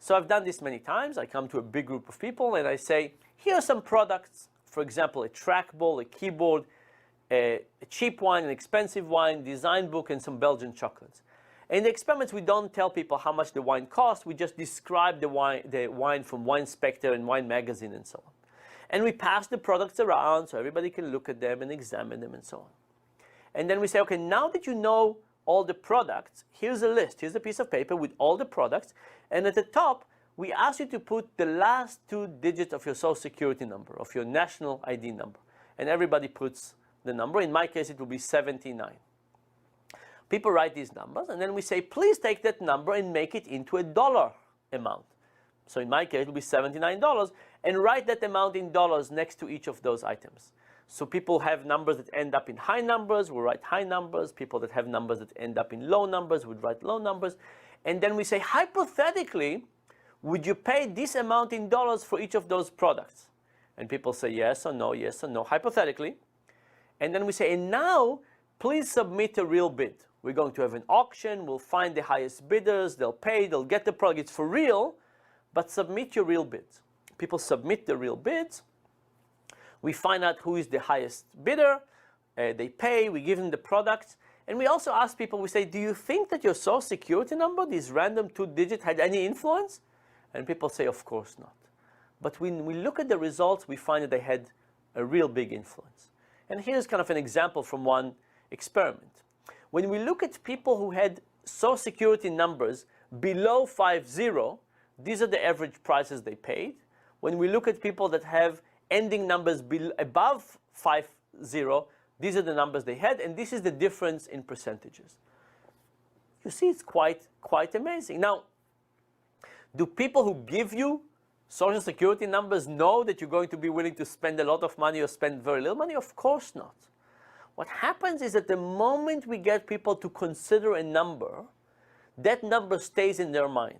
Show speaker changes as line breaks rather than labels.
So I've done this many times. I come to a big group of people and I say, here are some products. For example, a trackball, a keyboard, a cheap wine, an expensive wine, design book, and some Belgian chocolates. In the experiments, we don't tell people how much the wine costs. We just describe the wine from Wine Spectre and Wine Magazine and so on. And we pass the products around so everybody can look at them and examine them and so on. And then we say, okay, now that you know all the products, here's a list. Here's a piece of paper with all the products. And at the top, we ask you to put the last 2 digits of your social security number, of your national ID number. And everybody puts the number. In my case, it will be 79. People write these numbers, and then we say, please take that number and make it into a dollar amount. So in my case, it will be $79, and write that amount in dollars next to each of those items. So people have numbers that end up in high numbers, we write high numbers. People that have numbers that end up in low numbers would write low numbers. And then we say, hypothetically, would you pay this amount in dollars for each of those products? And people say yes or no, hypothetically. And then we say, and now, please submit a real bid. We're going to have an auction. We'll find the highest bidders. They'll pay. They'll get the product. It's for real. But submit your real bids. People submit the real bids. We find out who is the highest bidder. They pay. We give them the product. And we also ask people, we say, do you think that your social security number, these random 2 digits, had any influence? And people say, of course not. But when we look at the results, we find that they had a real big influence. And here's kind of an example from one experiment. When we look at people who had social security numbers below 50, these are the average prices they paid. When we look at people that have ending numbers above 50, these are the numbers they had, and this is the difference in percentages. You see, it's quite amazing. Now, do people who give you social security numbers know that you're going to be willing to spend a lot of money or spend very little money? Of course not. What happens is that the moment we get people to consider a number, that number stays in their mind.